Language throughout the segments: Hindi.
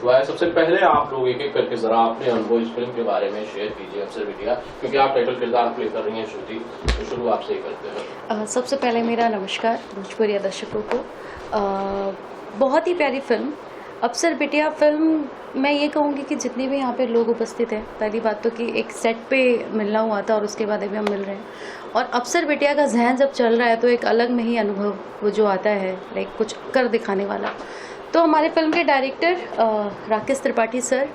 हुआ है। सबसे पहले आप लोग एक एक करके जरा अपने अनुभव इस फिल्म के बारे में शेयर कीजिए अफसर बिटिया, क्योंकि आप टाइटल किरदार प्ले कर रही हैं श्रुति, तो शुरू आपसे ही करते हैं। सबसे पहले मेरा नमस्कार भोजपुरी दर्शकों को। बहुत ही प्यारी फिल्म अफसर बिटिया फिल्म, मैं ये कहूँगी कि जितने भी यहाँ पे लोग उपस्थित हैं, पहली बात तो कि एक सेट पे मिलना हुआ था और उसके बाद अभी हम मिल रहे हैं, और अफसर बिटिया का जहन जब चल रहा है तो एक अलग में ही अनुभव वो जो आता है, लाइक कुछ कर दिखाने वाला। तो हमारे फिल्म के डायरेक्टर राकेश त्रिपाठी सर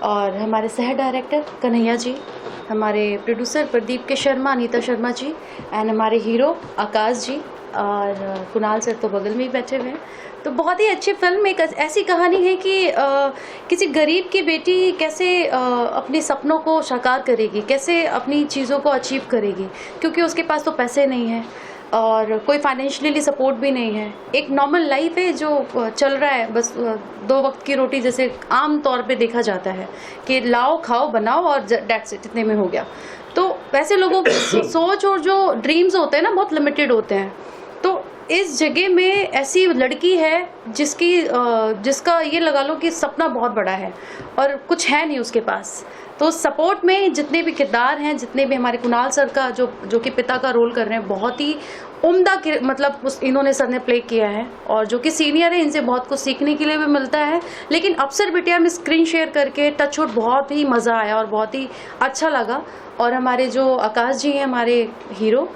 और हमारे सह डायरेक्टर कन्हैया जी, हमारे प्रोड्यूसर प्रदीप के शर्मा, अनीता शर्मा जी, एंड हमारे हीरो आकाश जी और कुणाल सर तो बगल में ही बैठे हुए हैं। तो बहुत ही अच्छी फिल्म, एक ऐसी कहानी है कि किसी गरीब की बेटी कैसे अपने सपनों को साकार करेगी, कैसे अपनी चीज़ों को अचीव करेगी, क्योंकि उसके पास तो पैसे नहीं हैं और कोई फाइनेंशियली सपोर्ट भी नहीं है। एक नॉर्मल लाइफ है जो चल रहा है, बस 2 वक्त की रोटी जैसे आम तौर पे देखा जाता है कि लाओ खाओ बनाओ और डेट्स इट, इतने में हो गया। तो वैसे लोगों की सोच और जो ड्रीम्स होते हैं ना बहुत लिमिटेड होते हैं। तो इस जगह में ऐसी लड़की है जिसका ये लगा लो कि सपना बहुत बड़ा है और कुछ है नहीं उसके पास। तो सपोर्ट में जितने भी किरदार हैं, जितने भी हमारे कुणाल सर का जो कि पिता का रोल कर रहे हैं, बहुत ही उम्दा मतलब इन्होंने सर ने प्ले किया है, और जो कि सीनियर है इनसे बहुत कुछ सीखने के लिए भी मिलता है। लेकिन अफसर बिटिया में स्क्रीन शेयर करके टचवुड बहुत ही मज़ा आया और बहुत ही अच्छा लगा। और हमारे जो आकाश जी हैं हमारे हीरो,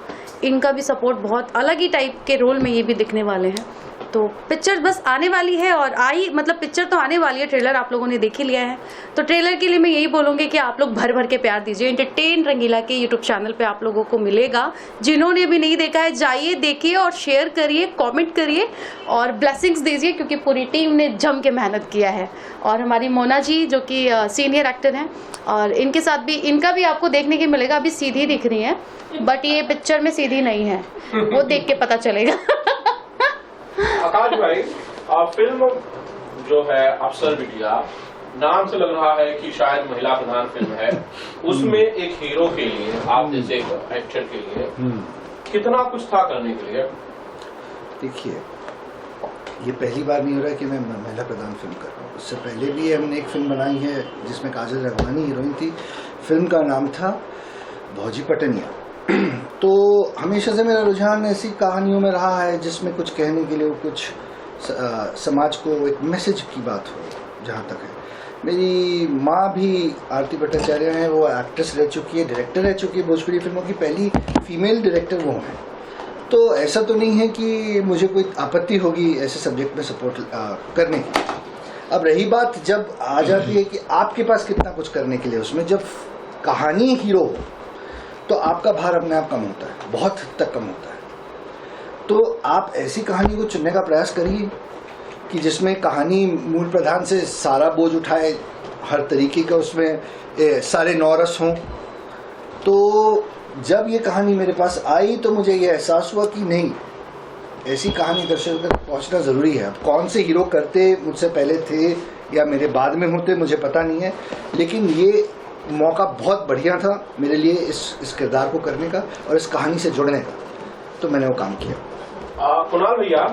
इनका भी सपोर्ट बहुत अलग ही टाइप के रोल में ये भी दिखने वाले हैं। तो पिक्चर बस आने वाली है और मतलब पिक्चर तो आने वाली है, ट्रेलर आप लोगों ने देख ही लिया है। तो ट्रेलर के लिए मैं यही बोलूँगी कि आप लोग भर भर के प्यार दीजिए। एंटरटेन रंगीला के यूट्यूब चैनल पे आप लोगों को मिलेगा। जिन्होंने भी नहीं देखा है जाइए देखिए और शेयर करिए, कमेंट करिए और ब्लेसिंग्स दीजिए, क्योंकि पूरी टीम ने जम के मेहनत किया है। और हमारी मोना जी जो कि सीनियर एक्टर हैं, और इनके साथ भी इनका भी आपको देखने को मिलेगा। अभी सीधी दिख रही हैं, बट ये पिक्चर में सीधी नहीं है, वो देख के पता चलेगा। आकाश भाई, फिल्म जो है अफसर बिटिया, नाम से लग रहा है कि शायद महिला प्रधान फिल्म है। उसमें एक हीरो के लिए, आप जैसे एक एक्टर के लिए कितना कुछ था करने के लिए? देखिए, ये पहली बार नहीं हो रहा है कि मैं महिला प्रधान फिल्म कर रहा हूँ। उससे पहले भी हमने एक फिल्म बनाई है जिसमें काजल रघवानी हीरोइन थी। फिल्म का नाम था भौजी पटनिया। तो हमेशा से मेरा रुझान ऐसी कहानियों में रहा है जिसमें कुछ कहने के लिए, कुछ समाज को एक मैसेज की बात हो। जहाँ तक है, मेरी माँ भी आरती भट्टाचार्य हैं, वो एक्ट्रेस रह चुकी है, डायरेक्टर रह चुकी है, भोजपुरी फिल्मों की पहली फीमेल डायरेक्टर वो हैं। तो ऐसा तो नहीं है कि मुझे कोई आपत्ति होगी ऐसे सब्जेक्ट में सपोर्ट करने की। अब रही बात जब आ जाती है कि आपके पास कितना कुछ करने के लिए, उसमें जब कहानी हीरो हो तो आपका भार अपने आप कम होता है, बहुत हद तक कम होता है। तो आप ऐसी कहानी को चुनने का प्रयास करिए कि जिसमें कहानी मूल प्रधान से सारा बोझ उठाए, हर तरीके का उसमें सारे नौरस हों। तो जब ये कहानी मेरे पास आई तो मुझे ये एहसास हुआ कि नहीं, ऐसी कहानी दर्शकों तक पहुंचना ज़रूरी है। अब कौन से हीरो करते मुझसे पहले थे या मेरे बाद में होते मुझे पता नहीं है, लेकिन ये मौका बहुत बढ़िया था मेरे लिए इस किरदार को करने का और इस कहानी से जुड़ने का। तो मैंने वो काम किया। कुणाल भैया,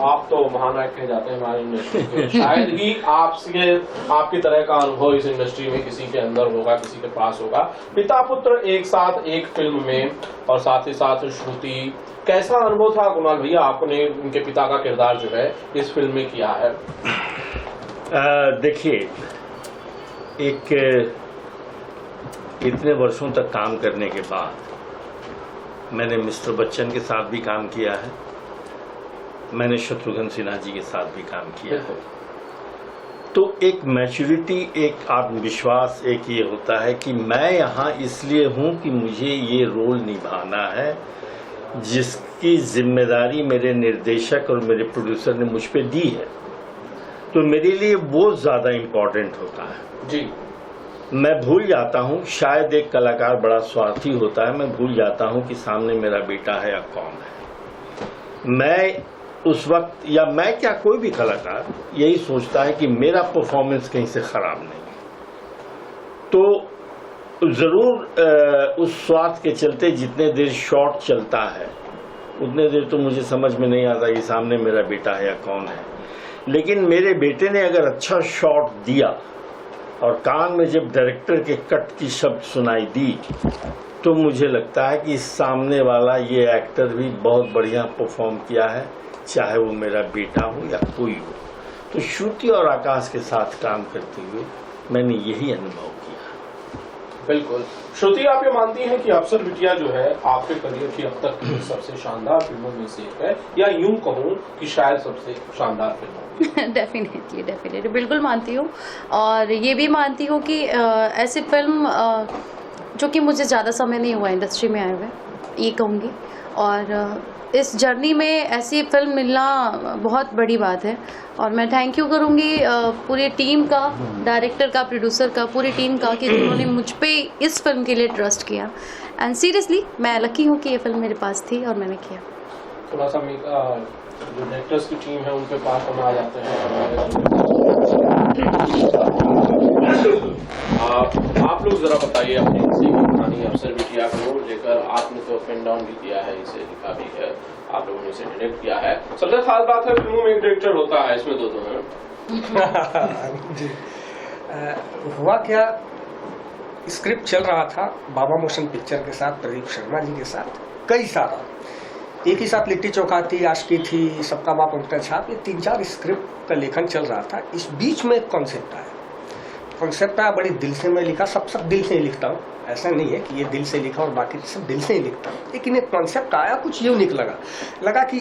आप तो महानायक कहे जाते हैं हमारे इंडस्ट्री के। शायद ही आपकी तरह का अनुभव इस इंडस्ट्री में किसी के अंदर होगा, किसी के पास होगा। पिता पुत्र एक साथ एक फिल्म में, और साथ ही साथ श्रुति, कैसा अनुभव था कुणाल भैया आपने उनके पिता का किरदार जो है इस फिल्म में किया है? देखिए, एक इतने वर्षों तक काम करने के बाद मैंने मिस्टर बच्चन के साथ भी काम किया है, मैंने शत्रुघ्न सिन्हा जी के साथ भी काम किया है। तो एक मैच्योरिटी, एक आत्मविश्वास, एक ये होता है कि मैं यहाँ इसलिए हूँ कि मुझे ये रोल निभाना है जिसकी जिम्मेदारी मेरे निर्देशक और मेरे प्रोड्यूसर ने मुझ पे दी है। तो मेरे लिए वो ज़्यादा इम्पोर्टेंट होता है जी। मैं भूल जाता हूँ, शायद एक कलाकार बड़ा स्वार्थी होता है, मैं भूल जाता हूँ कि सामने मेरा बेटा है या कौन है। मैं उस वक्त, या मैं क्या कोई भी कलाकार यही सोचता है कि मेरा परफॉर्मेंस कहीं से खराब नहीं। तो जरूर उस स्वार्थ के चलते जितने देर शॉट चलता है उतने देर तो मुझे समझ में नहीं आता कि सामने मेरा बेटा है या कौन है। लेकिन मेरे बेटे ने अगर अच्छा शॉट दिया और कान में जब डायरेक्टर के कट की शब्द सुनाई दी, तो मुझे लगता है कि सामने वाला ये एक्टर भी बहुत बढ़िया परफॉर्म किया है, चाहे वो मेरा बेटा हो या कोई हो। तो श्रुति और आकाश के साथ काम करते हुए मैंने यही अनुभव किया। बिल्कुल। श्रुति, आप ये मानती हैं कि अफसर बिटिया जो है आपके करियर की अब तक की सबसे शानदार फिल्मों में से एक है, या यूं कहूं कि शायद सबसे शानदार फिल्म? डेफिनेटली बिल्कुल मानती हूँ। और ये भी मानती हूँ कि ऐसी फिल्म जो कि मुझे ज़्यादा समय नहीं हुआ इंडस्ट्री में आए हुए, ये कहूँगी। और इस जर्नी में ऐसी फिल्म मिलना बहुत बड़ी बात है। और मैं थैंक यू करूँगी पूरी टीम का, डायरेक्टर का, प्रोड्यूसर का, पूरी टीम का, कि जिन्होंने मुझ पे इस फिल्म के लिए ट्रस्ट किया। एंड सीरियसली मैं लकी हूँ कि ये फिल्म मेरे पास थी और मैंने किया। थोड़ा सा जो डायरेक्टर्स की टीम है उनके पास हम आ जाते हैं। आप लोग जरा बताइए अपनी किसी की कहानी अफसर बिटिया को लेकर। आपने तो पेन डाउन भी किया है, इसे लिखा भी है, आप लोगों ने इसे डायरेक्ट किया है। सबसे खास बात है फिल्मों में एक डायरेक्टर होता है, इसमें दो हैं। जी हुआ क्या, स्क्रिप्ट चल रहा था बाबा मोशन पिक्चर के साथ, प्रदीप शर्मा जी के साथ, कई सारा एक ही साथ लिट्टी चौखा थी, आशिकी थी, सबका बाप उनका छाप, ये 3-4 स्क्रिप्ट का लेखन चल रहा था। इस बीच में एक कॉन्सेप्ट आया, बड़ी दिल से मैं लिखा, सब दिल से ही लिखता हूँ, ऐसा नहीं है कि ये दिल से लिखा और बाकी सब दिल से ही लिखता हूँ। लेकिन एक कॉन्सेप्ट आया, कुछ यूनिक लगा कि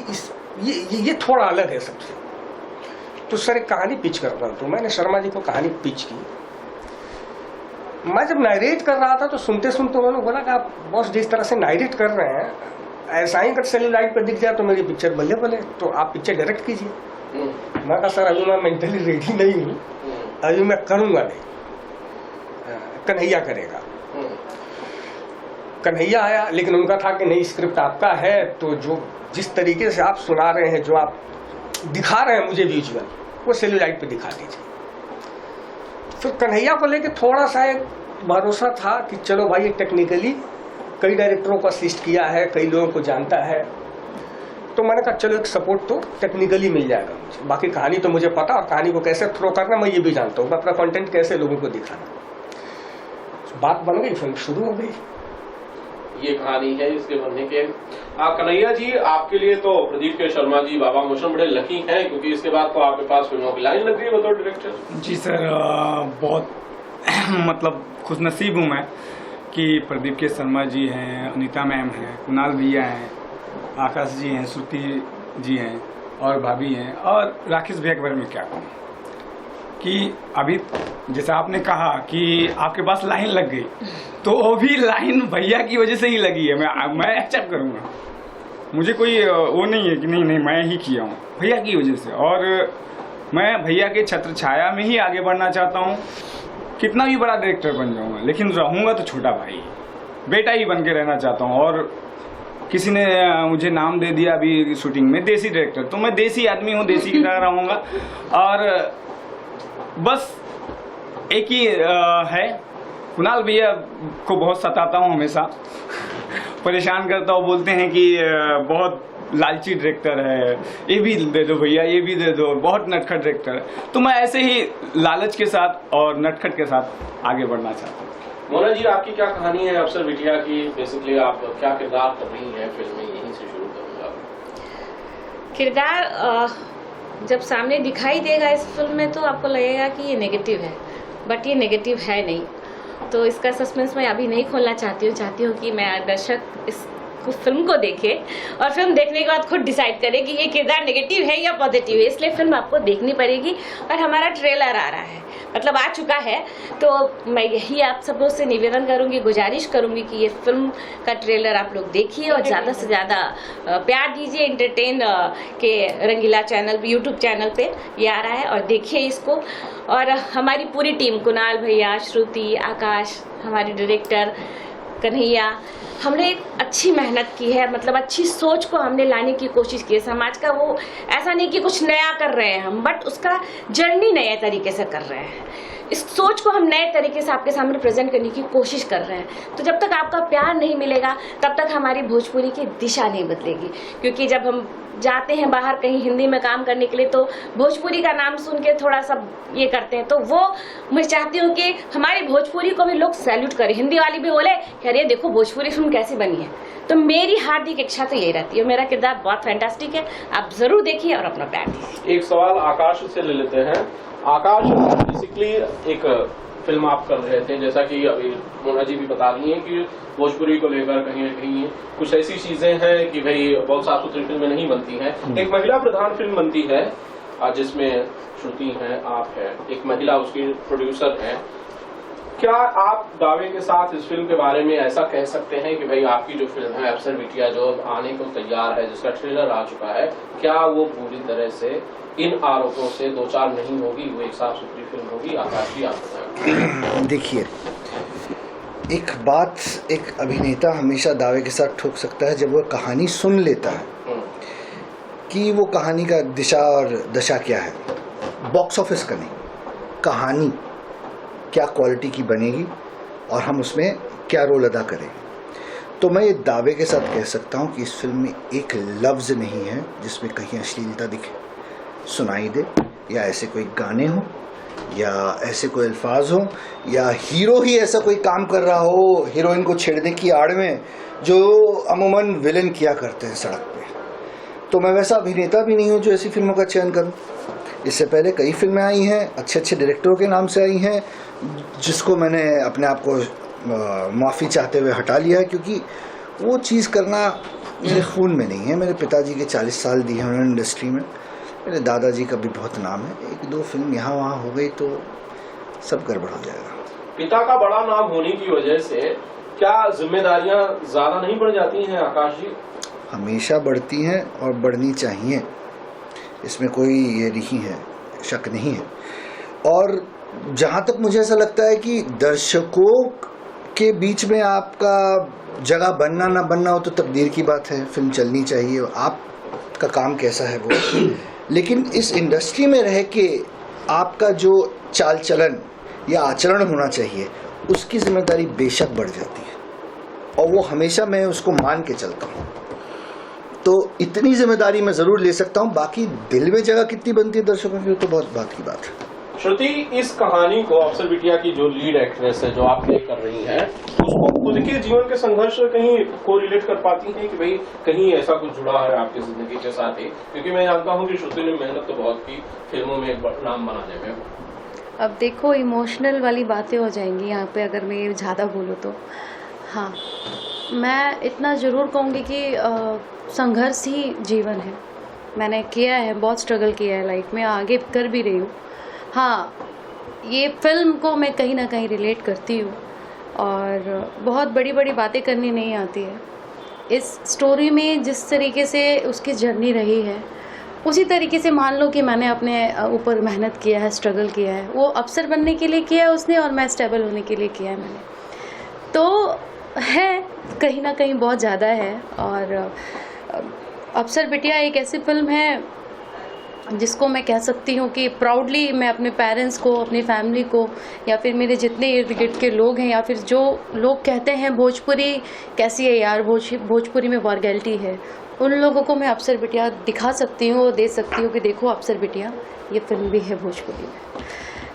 ये थोड़ा अलग है सबसे। तो सर एक कहानी पिच करता हूँ, तो मैंने शर्मा जी को कहानी पिच की। मैं जब नारेट कर रहा था तो सुनते उन्होंने बोला कि आप बॉस जिस तरह से नारेट कर रहे हैं, ऐसा ही अगर सेल्यूलाइट पर दिख जाए तो मेरी पिक्चर बल्ले, तो आप पिक्चर डायरेक्ट कीजिए। मैं कहा सर अभी मैं मेंटली रेडी नहीं हूँ, अभी मैं करूँगा नहीं, कन्हैया करेगा। कन्हैया आया, लेकिन उनका था कि नहीं स्क्रिप्ट आपका है, तो जो जिस तरीके से आप सुना रहे हैं, जो आप दिखा रहे हैं मुझे विजुअल, वो सेल्यूलाइट पे दिखा दीजिए। फिर कन्हैया को लेके थोड़ा सा एक भरोसा था कि चलो भाई, टेक्निकली कई डायरेक्टरों को असिस्ट किया है, कई लोगों को जानता है, तो मैंने कहा चलो एक सपोर्ट तो टेक्निकली मिल जाएगा मुझे। बाकी कहानी तो मुझे पता, और कहानी को कैसे थ्रो करना मैं ये भी जानता हूँ, मैं अपना कंटेंट कैसे लोगों को दिखाना। बात बन गई, फिल्म शुरू हो गई। ये कहानी है इसके बनने के। कन्हैया जी, आपके लिए तो प्रदीप के शर्मा जी, बाबा मोशन बड़े लकी हैं, क्योंकि इसके बाद तो आपके पास फिल्मों की लाइन लग रही है बतौर डायरेक्टर। जी सर, बहुत मतलब खुशनसीब हूँ मैं कि प्रदीप के शर्मा जी हैं, अनीता मैम हैं, कुणाल भैया हैं, आकाश जी हैं, श्रुति जी हैं और भाभी हैं, और राकेश भैया के बारे में क्या कहूँ कि अभी जैसा आपने कहा कि आपके पास लाइन लग गई, तो वो भी लाइन भैया की वजह से ही लगी है। मैं एक्सेप्ट करूँगा, मुझे कोई वो नहीं है कि नहीं मैं ही किया हूँ, भैया की वजह से। और मैं भैया के छत्र छाया में ही आगे बढ़ना चाहता हूँ। कितना भी बड़ा डायरेक्टर बन जाऊँगा, लेकिन रहूँगा तो छोटा भाई, बेटा ही बन के रहना चाहता हूँ। और किसी ने मुझे नाम दे दिया अभी शूटिंग में देसी डायरेक्टर, तो मैं देसी आदमी हूँ, देसी की तरह रहूँगा। और बस एक ही है, कुणाल भैया को बहुत सताता हूँ, हमेशा परेशान करता हूँ, बोलते हैं कि बहुत लालची डायरेक्टर है, ये भी दे दो भैया, ये भी दे दो, बहुत नटखट डायरेक्टर है। तो मैं ऐसे ही लालच के साथ और नटखट के साथ आगे बढ़ना चाहता हूँ। मोना जी, आपकी क्या कहानी है अफसर बिटिया की? बेसिकली आप क्या किरदार कर रही हैं फिल्म में, यहीं से शुरू करूँगा। किरदार जब सामने दिखाई देगा इस फिल्म में तो आपको लगेगा कि ये नेगेटिव है, बट ये नेगेटिव है नहीं। तो इसका सस्पेंस मैं अभी नहीं खोलना चाहती हूँ कि मैं दर्शक इस फिल्म को देखे और फिल्म देखने के बाद खुद डिसाइड करे कि ये किरदार नेगेटिव है या पॉजिटिव है। इसलिए फिल्म आपको देखनी पड़ेगी। और हमारा ट्रेलर आ रहा है, मतलब आ चुका है, तो मैं यही आप सब लोग से निवेदन करूंगी, गुजारिश करूंगी कि ये फिल्म का ट्रेलर आप लोग देखिए और ज़्यादा से ज़्यादा प्यार दीजिए। एंटरटेन के रंगीला चैनल, यूट्यूब चैनल पे ये आ रहा है, और देखिए इसको। और हमारी पूरी टीम, कुणाल भैया, श्रुति, आकाश, हमारे डायरेक्टर कन्हैया, हमने एक अच्छी मेहनत की है, मतलब अच्छी सोच को हमने लाने की कोशिश की है समाज का। वो ऐसा नहीं कि कुछ नया कर रहे हैं हम, बट उसका जर्नी नए तरीके से कर रहे हैं। इस सोच को हम नए तरीके से आपके सामने प्रेजेंट करने की कोशिश कर रहे हैं। तो जब तक आपका प्यार नहीं मिलेगा तब तक हमारी भोजपुरी की दिशा नहीं बदलेगी, क्योंकि जब हम जाते हैं बाहर कहीं हिंदी में काम करने के लिए तो भोजपुरी का नाम सुन के थोड़ा सा ये करते हैं, तो वो मैं चाहती हूँ कि हमारी भोजपुरी को भी लोग सैल्यूट करें, हिंदी वाली भी बोले कि अरे देखो भोजपुरी फिल्म कैसी बनी है। तो मेरी हार्दिक इच्छा तो यही रहती है। मेरा किरदार बहुत फैंटास्टिक है, आप जरूर देखिए और अपना प्यार दीजिए। एक सवाल आकाश से ले लेते हैं। आकाश, बेसिकली एक फिल्म आप कर रहे थे, जैसा कि अभी मोना जी भी बता रही हैं कि भोजपुरी को लेकर कहीं न कहीं कुछ ऐसी चीजें हैं कि भाई बहुत साफ सुथरी फिल्में नहीं बनती हैं। एक महिला प्रधान फिल्म बनती है जिसमें श्रुति है, आप है, एक महिला उसकी प्रोड्यूसर है। क्या आप दावे के साथ इस फिल्म के बारे में ऐसा कह सकते हैं कि भाई आपकी जो फिल्म है अफसर बिटिया जो आने को तैयार है, जिसका ट्रेलर आ चुका है, क्या वो पूरी तरह से इन आरोपों से दो चार नहीं होगी, वो एक साफ सुथरी फिल्म होगी? आकाश जी, आप बताएं। देखिए, एक बात एक अभिनेता हमेशा दावे के साथ ठोक सकता है जब वो कहानी सुन लेता है कि वो कहानी का दिशा और दशा क्या है, बॉक्स ऑफिस का नहीं, कहानी क्या क्वालिटी की बनेगी और हम उसमें क्या रोल अदा करें। तो मैं ये दावे के साथ कह सकता हूँ कि इस फिल्म में एक लफ्ज़ नहीं है जिसमें कहीं अश्लीलता दिखे, सुनाई दे, या ऐसे कोई गाने हो, या ऐसे कोई अल्फाज हो, या हीरो ही ऐसा कोई काम कर रहा हो हीरोइन को छेड़ने की आड़ में जो अमूमन विलेन किया करते हैं सड़क पे। तो मैं वैसा अभिनेता भी नहीं हूँ जो ऐसी फिल्मों का चयन करूँ। इससे पहले कई फिल्में आई हैं, अच्छे अच्छे डायरेक्टरों के नाम से आई हैं, जिसको मैंने अपने आप को माफ़ी चाहते हुए हटा लिया है, क्योंकि वो चीज़ करना मेरे खून में नहीं है। मेरे पिताजी के 40 साल दिए हैं उन्होंने इंडस्ट्री में, मेरे दादाजी का भी बहुत नाम है। एक दो फिल्म यहाँ वहाँ हो गई तो सब गड़बड़ हो जाएगा। पिता का बड़ा नाम होने की वजह से क्या जिम्मेदारियां ज्यादा नहीं बढ़ जाती हैं आकाश जी? हमेशा बढ़ती हैं और बढ़नी चाहिए, इसमें कोई ये नहीं है, शक नहीं है। और जहाँ तक मुझे ऐसा लगता है कि दर्शकों के बीच में आपका जगह बनना ना बनना हो तो तकदीर की बात है, फिल्म चलनी चाहिए, आपका काम कैसा है वो। लेकिन इस इंडस्ट्री में रह के आपका जो चाल चलन या आचरण होना चाहिए उसकी जिम्मेदारी बेशक बढ़ जाती है, और वो हमेशा मैं उसको मान के चलता हूँ। तो इतनी जिम्मेदारी मैं ज़रूर ले सकता हूँ, बाकी दिल में जगह कितनी बनती है दर्शकों की तो बहुत बात की बात है। श्रुति, इस कहानी को अफसर बिटिया की जो लीड एक्ट्रेस है जो आप प्ले कर रही हैं, उसको खुद के जीवन के संघर्ष से कहीं को रिलेट कर पाती हैं कि भाई कहीं ऐसा कुछ जुड़ा है आपकी जिंदगी के साथ ही? क्योंकि मैं जानता हूँ कि श्रुति ने मेहनत तो बहुत की फिल्मों में एक नाम बनाने में। अब देखो, इमोशनल वाली बातें हो जाएंगी यहाँ पे अगर मैं ज़्यादा बोलूँ तो। हाँ, मैं इतना ज़रूर कहूँगी कि संघर्ष ही जीवन है। मैंने किया है, बहुत स्ट्रगल किया है लाइफ में, आगे कर भी रही हूँ। हाँ, ये फिल्म को मैं कहीं ना कहीं रिलेट करती हूँ और बहुत बड़ी बड़ी बातें करनी नहीं आती है। इस स्टोरी में जिस तरीके से उसकी जर्नी रही है उसी तरीके से मान लो कि मैंने अपने ऊपर मेहनत किया है, स्ट्रगल किया है। वो अफसर बनने के लिए किया है उसने और मैं स्टेबल होने के लिए किया है मैंने। तो है कहीं ना कहीं बहुत ज़्यादा है। और अफसर बिटिया एक ऐसी फिल्म है जिसको मैं कह सकती हूँ कि प्राउडली मैं अपने पेरेंट्स को, अपनी फैमिली को, या फिर मेरे जितने इर्द गिर्द के लोग हैं, या फिर जो लोग कहते हैं भोजपुरी कैसी है यार, भोजपुरी में वल्गैरिटी है, उन लोगों को मैं अफसर बिटिया दिखा सकती हूँ और दे सकती हूँ कि देखो अफसर बिटिया ये फिल्म भी है भोजपुरी में।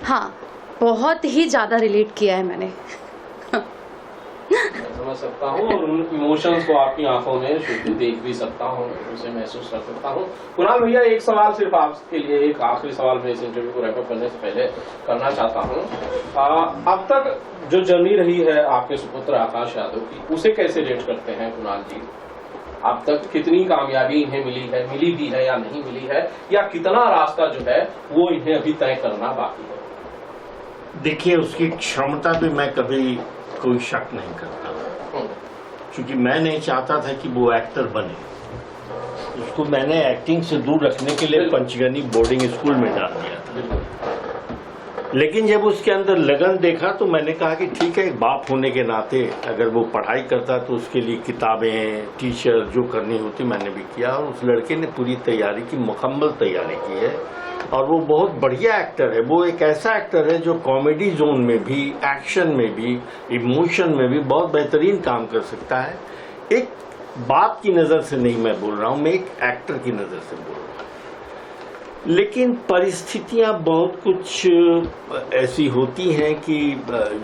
हाँ, बहुत ही ज़्यादा रिलेट किया है मैंने। समझ सकता हूँ और उन इमोशंस को आपकी आंखों में शुद्ध देख भी सकता हूँ, उसे महसूस कर सकता हूँ। कुणाल भैया, एक सवाल सिर्फ आपके लिए, एक आखिरी सवाल मैं इस इंटरव्यू को रैप अप करने से पहले करना चाहता हूँ। अब तक जो जर्नी रही है आपके सुपुत्र आकाश यादव की, उसे कैसे रेट करते हैं कुणाल जी? अब तक कितनी कामयाबी इन्हें मिली भी है या नहीं मिली है, या कितना रास्ता जो है वो इन्हें अभी तय करना बाकी है? देखिए, उसकी क्षमता पे मैं कभी कोई शक नहीं करता, क्योंकि मैं नहीं चाहता था कि वो एक्टर बने। उसको मैंने एक्टिंग से दूर रखने के लिए पंचगनी बोर्डिंग स्कूल में डाल दिया था। लेकिन जब उसके अंदर लगन देखा तो मैंने कहा कि ठीक है, एक बाप होने के नाते अगर वो पढ़ाई करता तो उसके लिए किताबें, टीचर जो करनी होती मैंने भी किया। और उस लड़के ने पूरी तैयारी की, मुकम्मल तैयारी की है। और वो बहुत बढ़िया एक्टर है। वो एक ऐसा एक्टर है जो कॉमेडी जोन में भी, एक्शन में भी, इमोशन में भी बहुत बेहतरीन काम कर सकता है। एक बाप की नज़र से नहीं मैं बोल रहा हूँ, मैं एक एक्टर की नज़र से बोल रहा हूँ। लेकिन परिस्थितियां बहुत कुछ ऐसी होती हैं कि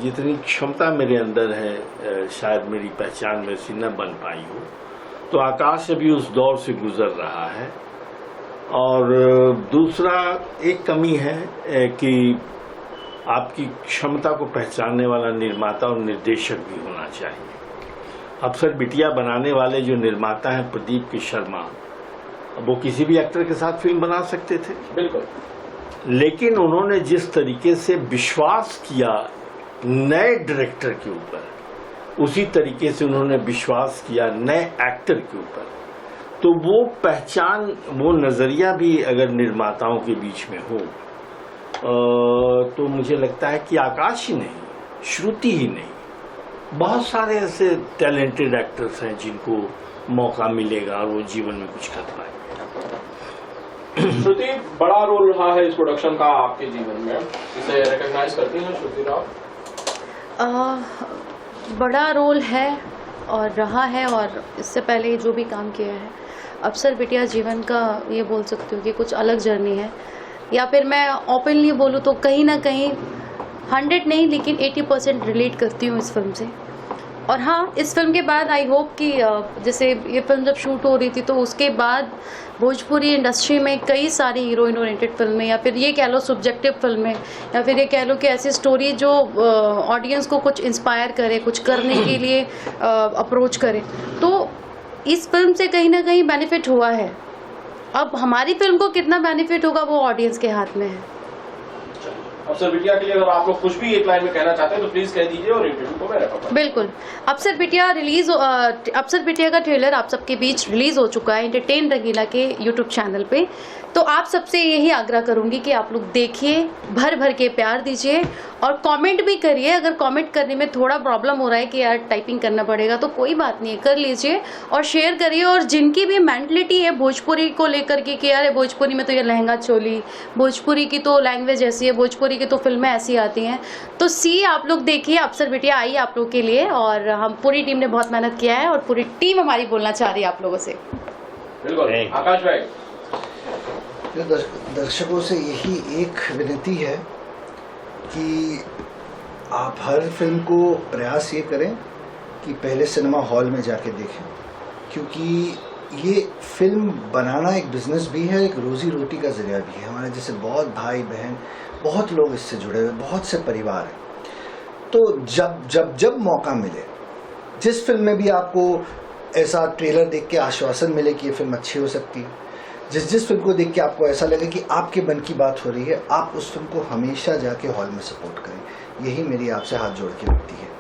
जितनी क्षमता मेरे अंदर है शायद मेरी पहचान वैसी न बन पाई हो। तो आकाश अभी उस दौर से गुजर रहा है। और दूसरा एक कमी है कि आपकी क्षमता को पहचानने वाला निर्माता और निर्देशक भी होना चाहिए। अफसर बिटिया बनाने वाले जो निर्माता हैं प्रदीप के शर्मा, वो किसी भी एक्टर के साथ फिल्म बना सकते थे, बिल्कुल, लेकिन उन्होंने जिस तरीके से विश्वास किया नए डायरेक्टर के ऊपर, उसी तरीके से उन्होंने विश्वास किया नए एक्टर के ऊपर। तो वो पहचान, वो नजरिया भी अगर निर्माताओं के बीच में हो तो मुझे लगता है कि आकाश ही नहीं, श्रुति ही नहीं, बहुत सारे ऐसे टैलेंटेड एक्टर्स हैं जिनको मौका मिलेगा और वो जीवन में कुछ कर पाएंगे। श्रुति, बड़ा रोल रहा है इस प्रोडक्शन का आपके जीवन में, इसे रिकॉग्नाइज करती हैं श्रुति राव? बड़ा रोल है और रहा है, और इससे पहले जो भी काम किया है, अफसर बिटिया जीवन का ये बोल सकती हूँ कि कुछ अलग जर्नी है। या फिर मैं ओपनली बोलूँ तो कहीं ना कहीं 100 नहीं लेकिन 80% रिलेट करती हूँ इस फिल्म से। और हाँ, इस फिल्म के बाद आई होप कि जैसे ये फिल्म जब शूट हो रही थी तो उसके बाद भोजपुरी इंडस्ट्री में कई सारी हीरोइन ओरिएंटेड फिल्में, या फिर ये कह लो सब्जेक्टिव फिल्में, या फिर ये कह लो कि ऐसी स्टोरी जो ऑडियंस को कुछ इंस्पायर करे, कुछ करने के लिए अप्रोच करे, तो इस फिल्म से कहीं ना कहीं बेनिफिट हुआ है। अब हमारी फिल्म को कितना बेनिफिट होगा वो ऑडियंस के हाथ में है। अफसर बिटिया के लिए अगर आप लोग कुछ भी एक लाइन में कहना चाहते हैं तो प्लीज कह दीजिए और इंटरव्यू को मैं रखूंगा। बिल्कुल, अफसर बिटिया का ट्रेलर आप सबके बीच रिलीज हो चुका है एंटरटेन रंगीला के यूट्यूब चैनल पे। तो आप सबसे यही आग्रह करूंगी कि आप लोग देखिए, भर भर के प्यार दीजिए और कमेंट भी करिए। अगर कमेंट करने में थोड़ा प्रॉब्लम हो रहा है कि यार टाइपिंग करना पड़ेगा, तो कोई बात नहीं, कर लीजिए और शेयर करिए। और जिनकी भी मेंटलिटी है भोजपुरी को लेकर के कि यार भोजपुरी में तो ये लहंगा चोली, भोजपुरी की तो लैंग्वेज ऐसी है, भोजपुरी की तो फिल्में ऐसी आती हैं, तो आप लोग देखिए, अफसर बिटिया आई आप लोग के लिए। और हम पूरी टीम ने बहुत मेहनत किया है और पूरी टीम हमारी बोलना चाह रही है आप लोगों से। बिल्कुल, आकाश भाई। दर्शकों से यही एक विनती है कि आप हर फिल्म को प्रयास ये करें कि पहले सिनेमा हॉल में जाके देखें, क्योंकि ये फिल्म बनाना एक बिजनेस भी है, एक रोजी रोटी का जरिया भी है। हमारे जैसे बहुत भाई बहन, बहुत लोग इससे जुड़े हुए, बहुत से परिवार हैं। तो जब मौका मिले, जिस फिल्म में भी आपको ऐसा ट्रेलर देख के आश्वासन मिले कि ये फिल्म अच्छी हो सकती है, जिस फिल्म को देख के आपको ऐसा लगे कि आपके मन की बात हो रही है, आप उस फिल्म को हमेशा जाके हॉल में सपोर्ट करें। यही मेरी आपसे हाथ जोड़ के विनती है।